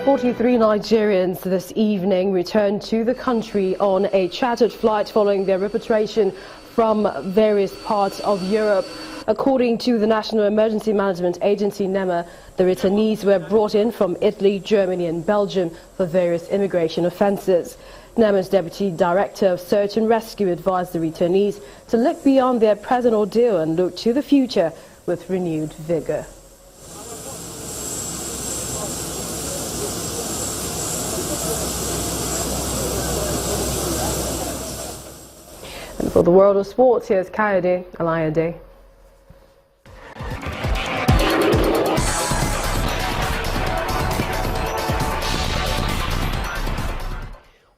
43 Nigerians this evening returned to the country on a chartered flight following their repatriation from various parts of Europe. According to the National Emergency Management Agency, NEMA, the returnees were brought in from Italy, Germany and Belgium for various immigration offences. NEMA's Deputy Director of Search and Rescue advised the returnees to look beyond their present ordeal and look to the future with renewed vigour. And for the world of sports, here's Kayode Alayade.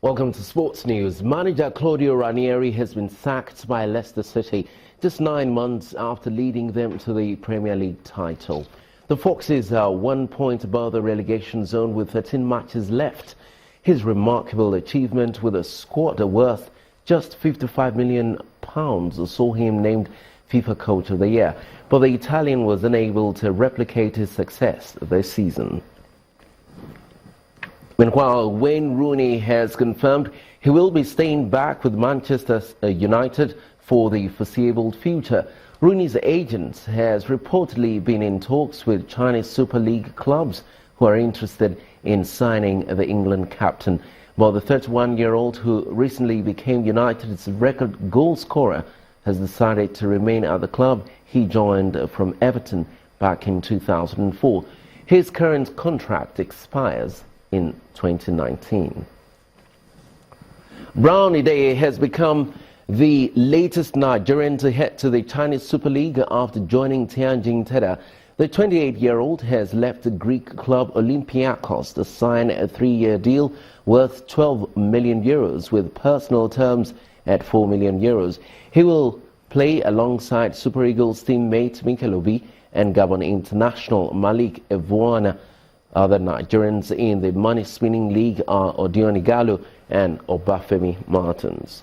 Welcome to Sports News. Manager Claudio Ranieri has been sacked by Leicester City just 9 months after leading them to the Premier League title. The Foxes are 1 point above the relegation zone with 13 matches left. His remarkable achievement with a squad worth just £55 million saw him named FIFA Coach of the Year, but the Italian was unable to replicate his success this season. Meanwhile, Wayne Rooney has confirmed he will be staying back with Manchester United for the foreseeable future. Rooney's agent has reportedly been in talks with Chinese Super League clubs who are interested in signing the England captain. But the 31-year-old, who recently became United's record goal scorer, has decided to remain at the club he joined from Everton back in 2004. His current contract expires in 2019. Brown Ideye has become the latest Nigerian to head to the Chinese Super League after joining Tianjin Teda. The 28-year-old has left the Greek club Olympiacos to sign a 3-year deal worth €12 million with personal terms at €4 million. He will play alongside Super Eagles teammate Mikel Obi and Gabon international Malik Evoana. Other Nigerians in the money-spinning league are Odion Igalo and Obafemi Martins.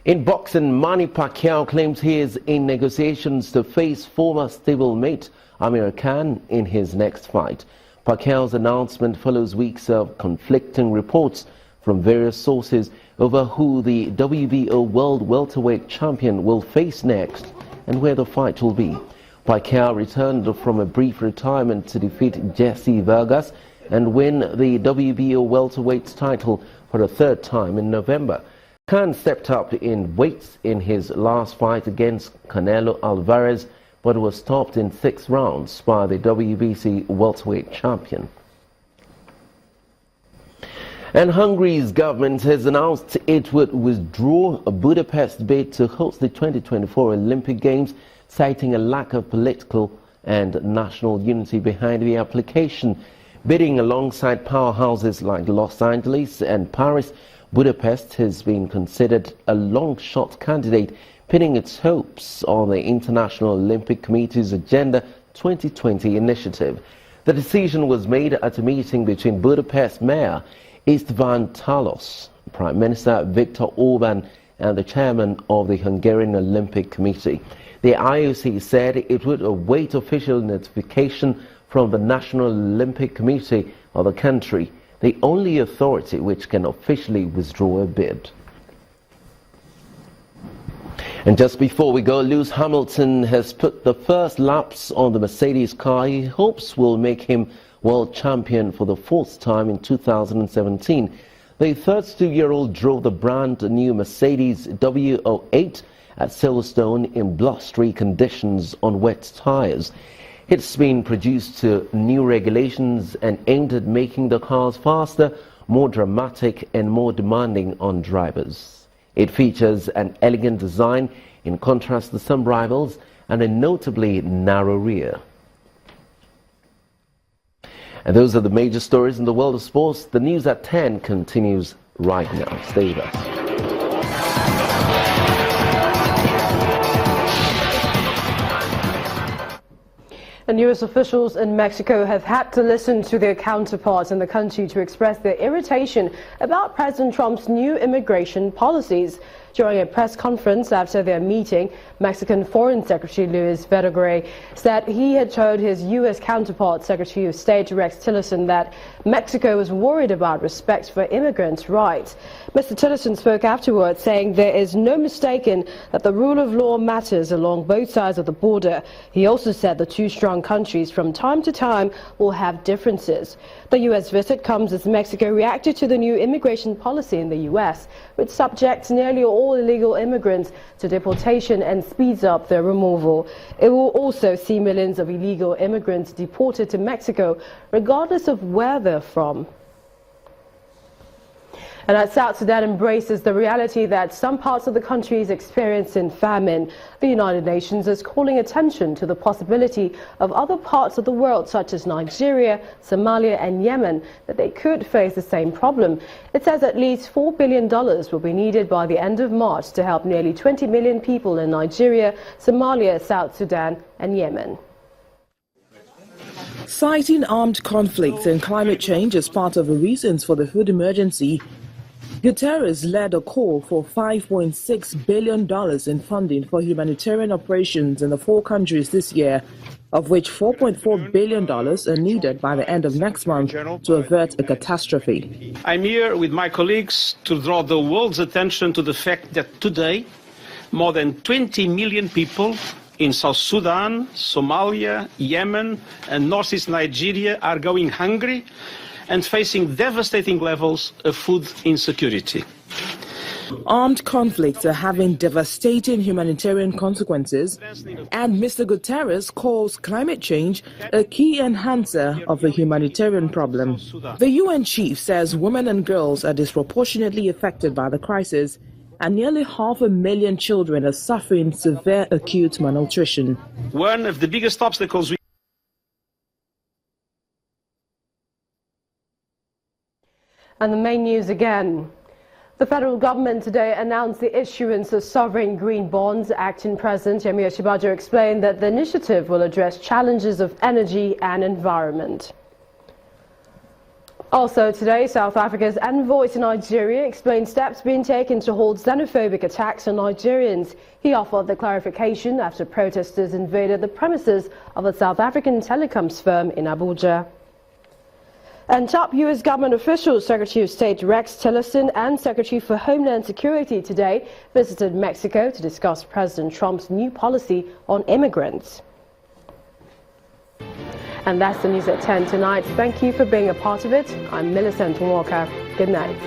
In boxing, Manny Pacquiao claims he is in negotiations to face former stablemate Amir Khan in his next fight. Pacquiao's announcement follows weeks of conflicting reports from various sources over who the WBO World Welterweight Champion will face next and where the fight will be. Pacquiao returned from a brief retirement to defeat Jesse Vargas and win the WBO welterweight title for the third time in November. Khan stepped up in weights in his last fight against Canelo Alvarez, but was stopped in 6 rounds by the WBC welterweight champion. And Hungary's government has announced it would withdraw a Budapest bid to host the 2024 Olympic Games, citing a lack of political and national unity behind the application. Bidding alongside powerhouses like Los Angeles and Paris, Budapest has been considered a long-shot candidate, pinning its hopes on the International Olympic Committee's Agenda 2020 initiative. The decision was made at a meeting between Budapest Mayor István Talos, Prime Minister Viktor Orbán and the chairman of the Hungarian Olympic Committee. The IOC said it would await official notification from the National Olympic Committee of the country, the only authority which can officially withdraw a bid. And just before we go, Lewis Hamilton has put the first laps on the Mercedes car he hopes will make him world champion for the 4th time in 2017. The 32-year-old drove the brand new Mercedes W08 at Silverstone in blustery conditions on wet tires. It's been produced to new regulations and aimed at making the cars faster, more dramatic and more demanding on drivers. It features an elegant design in contrast to some rivals and a notably narrow rear. And those are the major stories in the world of sports. The news at 10 continues right now. Stay with us. And U.S. officials in Mexico have had to listen to their counterparts in the country to express their irritation about President Trump's new immigration policies. During a press conference after their meeting, Mexican Foreign Secretary Luis Verdeguer said he had told his U.S. counterpart, Secretary of State Rex Tillerson, that Mexico was worried about respect for immigrants' rights. Mr. Tillerson spoke afterwards, saying there is no mistaking that the rule of law matters along both sides of the border. He also said the two strong countries from time to time will have differences. The U.S. visit comes as Mexico reacted to the new immigration policy in the U.S., which subjects nearly all illegal immigrants to deportation and speeds up their removal. It will also see millions of illegal immigrants deported to Mexico, regardless of where they're from. And as South Sudan embraces the reality that some parts of the country is experiencing famine, the United Nations is calling attention to the possibility of other parts of the world, such as Nigeria, Somalia and Yemen, that they could face the same problem. It says at least $4 billion will be needed by the end of March to help nearly 20 million people in Nigeria, Somalia, South Sudan and Yemen. Citing armed conflicts and climate change as part of the reasons for the food emergency, Guterres led a call for $5.6 billion in funding for humanitarian operations in the 4 countries this year, of which $4.4 billion are needed by the end of next month to avert a catastrophe. I'm here with my colleagues to draw the world's attention to the fact that today, more than 20 million people in South Sudan, Somalia, Yemen and northeast Nigeria are going hungry and facing devastating levels of food insecurity. Armed conflicts are having devastating humanitarian consequences, and Mr. Guterres calls climate change a key enhancer of the humanitarian problem. The UN chief says women and girls are disproportionately affected by the crisis, and nearly 500,000 children are suffering severe acute malnutrition. One of the biggest obstacles And the main news again. The federal government today announced the issuance of sovereign green bonds. Acting President Yemi Osinbajo explained that the initiative will address challenges of energy and environment. Also today, South Africa's envoy to Nigeria explained steps being taken to halt xenophobic attacks on Nigerians. He offered the clarification after protesters invaded the premises of a South African telecoms firm in Abuja. And top U.S. government officials, Secretary of State Rex Tillerson and Secretary for Homeland Security today visited Mexico to discuss President Trump's new policy on immigrants. And that's the news at 10 tonight. Thank you for being a part of it. I'm Millicent Walker. Good night.